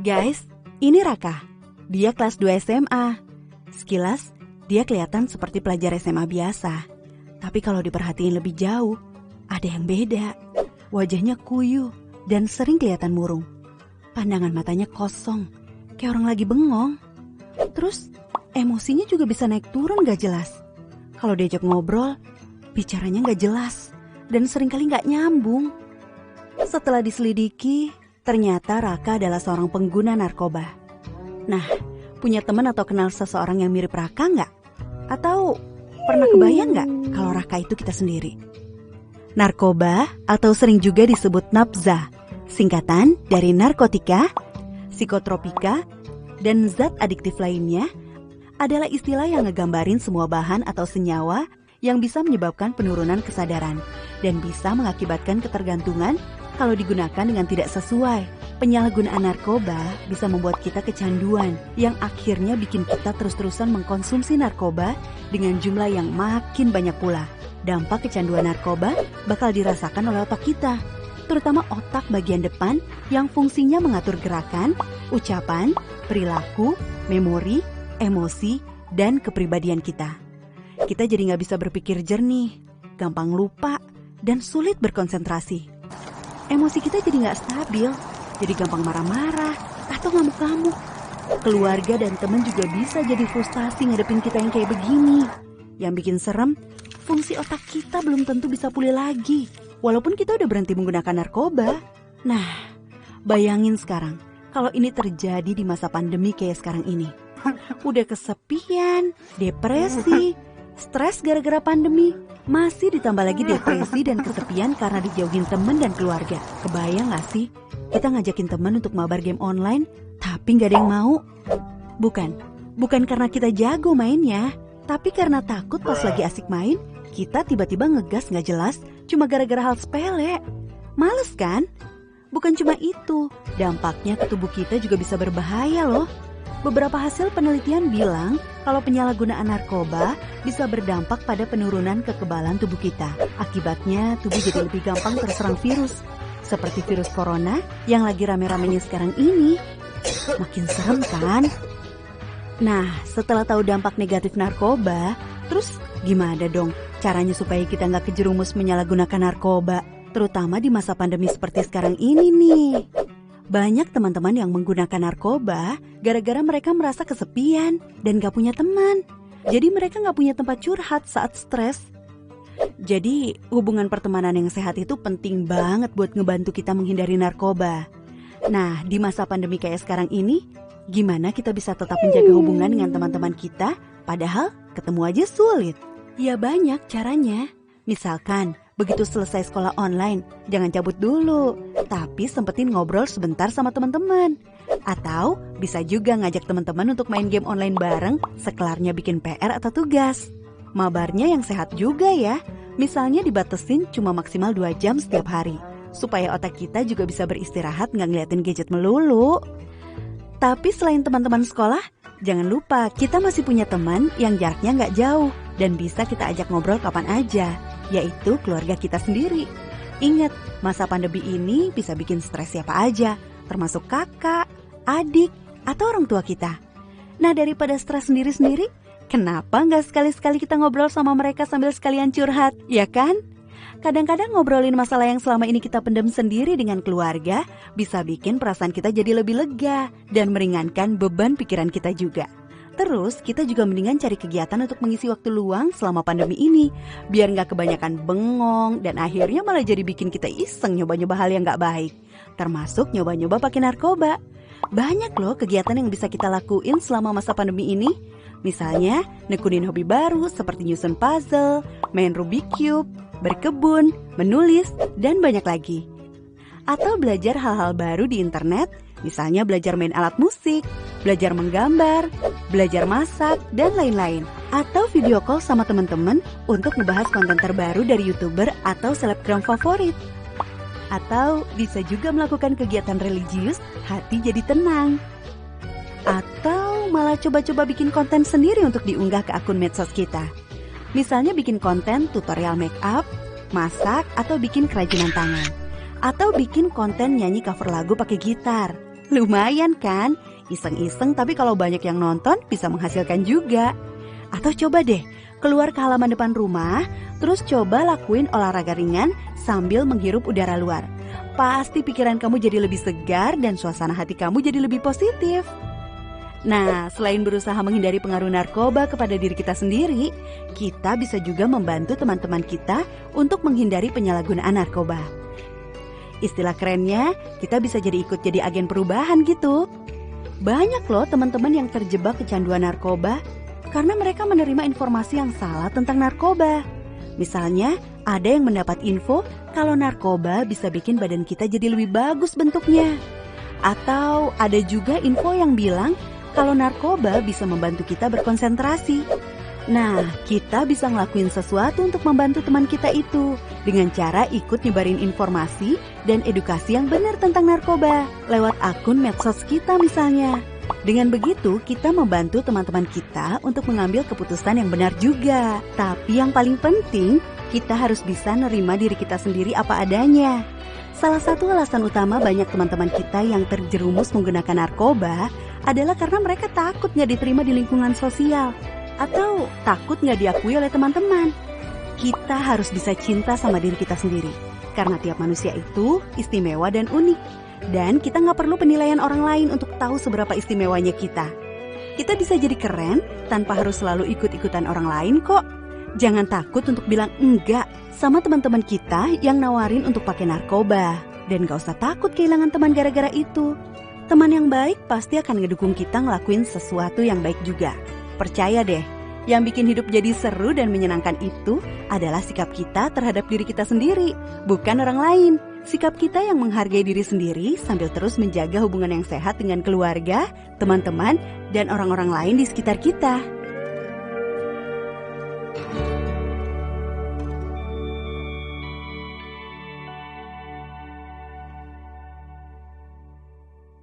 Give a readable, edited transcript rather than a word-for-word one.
Guys, ini Raka. Dia kelas 2 SMA. Sekilas, dia kelihatan seperti pelajar SMA biasa. Tapi kalau diperhatiin lebih jauh, ada yang beda. Wajahnya kuyuh dan sering kelihatan murung. Pandangan matanya kosong, kayak orang lagi bengong. Terus, emosinya juga bisa naik turun gak jelas. Kalau diajak ngobrol, bicaranya gak jelas dan seringkali gak nyambung. Setelah diselidiki, ternyata Raka adalah seorang pengguna narkoba. Nah, punya teman atau kenal seseorang yang mirip Raka nggak? Atau pernah kebayang nggak kalau Raka itu kita sendiri? Narkoba atau sering juga disebut nafza, singkatan dari narkotika, psikotropika, dan zat adiktif lainnya, adalah istilah yang ngegambarin semua bahan atau senyawa yang bisa menyebabkan penurunan kesadaran dan bisa mengakibatkan ketergantungan kalau digunakan dengan tidak sesuai. Penyalahgunaan narkoba bisa membuat kita kecanduan yang akhirnya bikin kita terus-terusan mengkonsumsi narkoba dengan jumlah yang makin banyak pula. Dampak kecanduan narkoba bakal dirasakan oleh otak kita, terutama otak bagian depan yang fungsinya mengatur gerakan, ucapan, perilaku, memori, emosi, dan kepribadian kita. Kita jadi nggak bisa berpikir jernih, gampang lupa, dan sulit berkonsentrasi. Emosi kita jadi nggak stabil, jadi gampang marah-marah atau ngamuk-ngamuk. Keluarga dan teman juga bisa jadi frustasi ngadepin kita yang kayak begini. Yang bikin serem, fungsi otak kita belum tentu bisa pulih lagi, walaupun kita udah berhenti menggunakan narkoba. Nah, bayangin sekarang, kalau ini terjadi di masa pandemi kayak sekarang ini. Udah kesepian, depresi, stres gara-gara pandemi, masih ditambah lagi depresi dan kesepian karena dijauhin teman dan keluarga. Kebayang gak sih, kita ngajakin teman untuk mabar game online, tapi gak ada yang mau? Bukan karena kita jago mainnya, tapi karena takut pas lagi asik main, kita tiba-tiba ngegas gak jelas cuma gara-gara hal sepele. Males kan? Bukan cuma itu, dampaknya ke tubuh kita juga bisa berbahaya loh. Beberapa hasil penelitian bilang kalau penyalahgunaan narkoba bisa berdampak pada penurunan kekebalan tubuh kita. Akibatnya tubuh jadi lebih gampang terserang virus, seperti virus corona yang lagi rame-ramenya sekarang ini. Makin serem kan? Nah, setelah tahu dampak negatif narkoba, terus gimana dong caranya supaya kita nggak kejerumus menyalahgunakan narkoba, terutama di masa pandemi seperti sekarang ini nih? Banyak teman-teman yang menggunakan narkoba gara-gara mereka merasa kesepian dan gak punya teman. Jadi mereka gak punya tempat curhat saat stres. Jadi hubungan pertemanan yang sehat itu penting banget buat ngebantu kita menghindari narkoba. Nah, di masa pandemi kayak sekarang ini, gimana kita bisa tetap menjaga hubungan dengan teman-teman kita padahal ketemu aja sulit? Ya banyak caranya. Misalkan, begitu selesai sekolah online, jangan cabut dulu, tapi sempetin ngobrol sebentar sama teman-teman. Atau bisa juga ngajak teman-teman untuk main game online bareng sekelarnya bikin PR atau tugas. Mabarnya yang sehat juga ya, misalnya dibatesin cuma maksimal 2 jam setiap hari, supaya otak kita juga bisa beristirahat nggak ngeliatin gadget melulu. Tapi selain teman-teman sekolah, jangan lupa kita masih punya teman yang jaraknya nggak jauh dan bisa kita ajak ngobrol kapan aja, yaitu keluarga kita sendiri. Ingat, masa pandemi ini bisa bikin stres siapa aja, termasuk kakak, adik, atau orang tua kita. Nah, daripada stres sendiri-sendiri, kenapa nggak sekali-sekali kita ngobrol sama mereka sambil sekalian curhat, ya kan? Kadang-kadang ngobrolin masalah yang selama ini kita pendam sendiri dengan keluarga bisa bikin perasaan kita jadi lebih lega dan meringankan beban pikiran kita juga. Terus kita juga mendingan cari kegiatan untuk mengisi waktu luang selama pandemi ini, biar gak kebanyakan bengong dan akhirnya malah jadi bikin kita iseng nyoba-nyoba hal yang gak baik, termasuk nyoba-nyoba pakai narkoba. Banyak loh kegiatan yang bisa kita lakuin selama masa pandemi ini. Misalnya nekunin hobi baru seperti nyusun puzzle, main Rubik Cube, berkebun, menulis, dan banyak lagi. Atau belajar hal-hal baru di internet, misalnya belajar main alat musik, belajar menggambar, belajar masak, dan lain-lain. Atau video call sama teman-teman untuk ngebahas konten terbaru dari YouTuber atau selebgram favorit. Atau bisa juga melakukan kegiatan religius, hati jadi tenang. Atau malah coba-coba bikin konten sendiri untuk diunggah ke akun medsos kita. Misalnya bikin konten tutorial make up, masak, atau bikin kerajinan tangan. Atau bikin konten nyanyi cover lagu pakai gitar. Lumayan kan? Iseng-iseng tapi kalau banyak yang nonton bisa menghasilkan juga. Atau coba deh, keluar ke halaman depan rumah, terus coba lakuin olahraga ringan sambil menghirup udara luar. Pasti pikiran kamu jadi lebih segar dan suasana hati kamu jadi lebih positif. Nah, selain berusaha menghindari pengaruh narkoba kepada diri kita sendiri, kita bisa juga membantu teman-teman kita untuk menghindari penyalahgunaan narkoba. Istilah kerennya, kita bisa ikut jadi agen perubahan gitu. Banyak loh teman-teman yang terjebak kecanduan narkoba karena mereka menerima informasi yang salah tentang narkoba. Misalnya, ada yang mendapat info kalau narkoba bisa bikin badan kita jadi lebih bagus bentuknya. Atau ada juga info yang bilang kalau narkoba bisa membantu kita berkonsentrasi. Nah, kita bisa ngelakuin sesuatu untuk membantu teman kita itu dengan cara ikut nyebarin informasi dan edukasi yang benar tentang narkoba lewat akun medsos kita misalnya. Dengan begitu, kita membantu teman-teman kita untuk mengambil keputusan yang benar juga. Tapi yang paling penting, kita harus bisa nerima diri kita sendiri apa adanya. Salah satu alasan utama banyak teman-teman kita yang terjerumus menggunakan narkoba adalah karena mereka takut nggak diterima di lingkungan sosial atau takut nggak diakui oleh teman-teman. Kita harus bisa cinta sama diri kita sendiri karena tiap manusia itu istimewa dan unik. Dan kita nggak perlu penilaian orang lain untuk tahu seberapa istimewanya kita. Kita bisa jadi keren tanpa harus selalu ikut-ikutan orang lain kok. Jangan takut untuk bilang enggak sama teman-teman kita yang nawarin untuk pakai narkoba. Dan gak usah takut kehilangan teman gara-gara itu. Teman yang baik pasti akan ngedukung kita ngelakuin sesuatu yang baik juga. Percaya deh, yang bikin hidup jadi seru dan menyenangkan itu adalah sikap kita terhadap diri kita sendiri, bukan orang lain. Sikap kita yang menghargai diri sendiri sambil terus menjaga hubungan yang sehat dengan keluarga, teman-teman, dan orang-orang lain di sekitar kita.